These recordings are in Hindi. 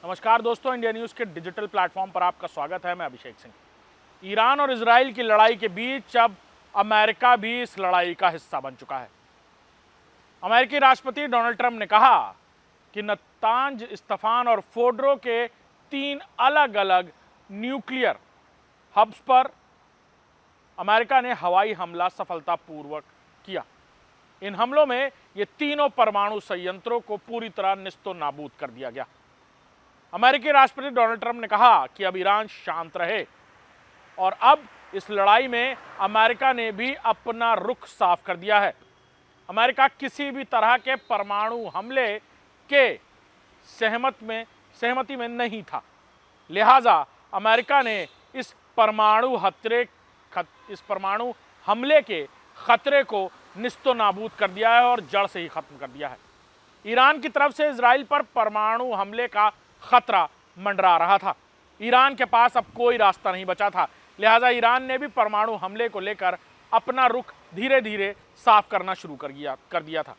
नमस्कार दोस्तों, इंडिया न्यूज़ के डिजिटल प्लेटफॉर्म पर आपका स्वागत है। मैं अभिषेक सिंह। ईरान और इजराइल की लड़ाई के बीच अब अमेरिका भी इस लड़ाई का हिस्सा बन चुका है। अमेरिकी राष्ट्रपति डोनाल्ड ट्रंप ने कहा कि नतांज, इस्फहान और फोर्डो के 3 अलग अलग न्यूक्लियर हब्स पर अमेरिका ने हवाई हमला सफलतापूर्वक किया। इन हमलों में ये तीनों परमाणु संयंत्रों को पूरी तरह निस्तो नाबूद कर दिया गया। अमेरिकी राष्ट्रपति डोनाल्ड ट्रंप ने कहा कि अब ईरान शांत रहे और अब इस लड़ाई में अमेरिका ने भी अपना रुख साफ कर दिया है। अमेरिका किसी भी तरह के परमाणु हमले के सहमति में नहीं था, लिहाजा अमेरिका ने इस परमाणु हमले के खतरे को निस्तो नाबूद कर दिया है और जड़ से ही खत्म कर दिया है। ईरान की तरफ से इजराइल पर परमाणु हमले का खतरा मंडरा रहा था। ईरान के पास अब कोई रास्ता नहीं बचा था, लिहाजा ईरान ने भी परमाणु हमले को लेकर अपना रुख धीरे धीरे साफ करना शुरू कर दिया था।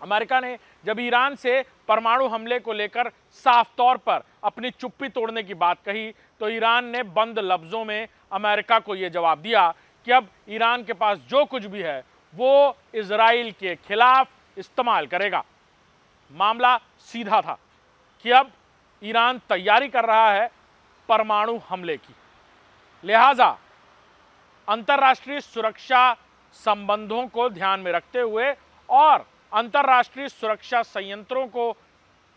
अमेरिका ने जब ईरान से परमाणु हमले को लेकर साफ तौर पर अपनी चुप्पी तोड़ने की बात कही तो ईरान ने बंद लफ्जों में अमेरिका को यह जवाब दिया कि अब ईरान के पास जो कुछ भी है वो इजराइल के खिलाफ इस्तेमाल करेगा। मामला सीधा था कि अब ईरान तैयारी कर रहा है परमाणु हमले की, लिहाजा अंतर्राष्ट्रीय सुरक्षा संबंधों को ध्यान में रखते हुए और अंतर्राष्ट्रीय सुरक्षा संयंत्रों को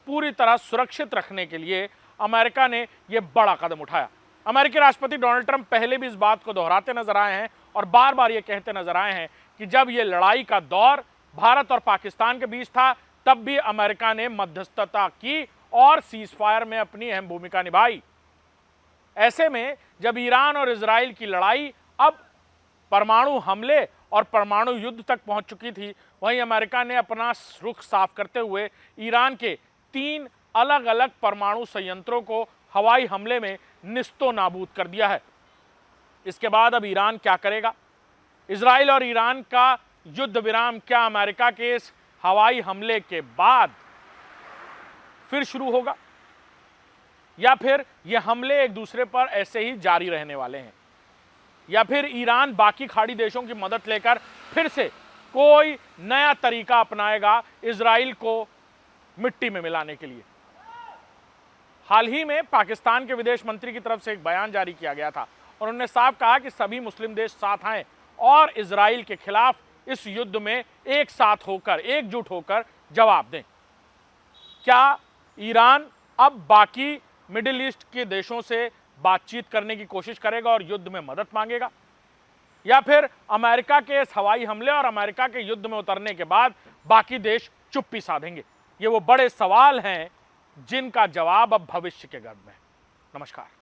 पूरी तरह सुरक्षित रखने के लिए अमेरिका ने यह बड़ा कदम उठाया। अमेरिकी राष्ट्रपति डोनाल्ड ट्रंप पहले भी इस बात को दोहराते नजर आए हैं और बार बार ये कहते नजर आए हैं कि जब ये लड़ाई का दौर भारत और पाकिस्तान के बीच था तब भी अमेरिका ने मध्यस्थता की और सीजफायर में अपनी अहम भूमिका निभाई। ऐसे में जब ईरान और इजराइल की लड़ाई अब परमाणु हमले और परमाणु युद्ध तक पहुंच चुकी थी, वहीं अमेरिका ने अपना रुख साफ करते हुए ईरान के 3 अलग अलग परमाणु संयंत्रों को हवाई हमले में निस्तो नाबूद कर दिया है। इसके बाद अब ईरान क्या करेगा? इजराइल और ईरान का युद्ध विराम क्या अमेरिका के इस हवाई हमले के बाद फिर शुरू होगा या फिर ये हमले एक दूसरे पर ऐसे ही जारी रहने वाले हैं, या फिर ईरान बाकी खाड़ी देशों की मदद लेकर फिर से कोई नया तरीका अपनाएगा इजराइल को मिट्टी में मिलाने के लिए? हाल ही में पाकिस्तान के विदेश मंत्री की तरफ से एक बयान जारी किया गया था और उन्होंने साफ कहा कि सभी मुस्लिम देश साथ आएं और इजराइल के खिलाफ इस युद्ध में एक साथ होकर, एकजुट होकर जवाब दें। क्या ईरान अब बाकी मिडिल ईस्ट के देशों से बातचीत करने की कोशिश करेगा और युद्ध में मदद मांगेगा, या फिर अमेरिका के इस हवाई हमले और अमेरिका के युद्ध में उतरने के बाद बाकी देश चुप्पी साधेंगे? ये वो बड़े सवाल हैं जिनका जवाब अब भविष्य के गर्भ में है। नमस्कार।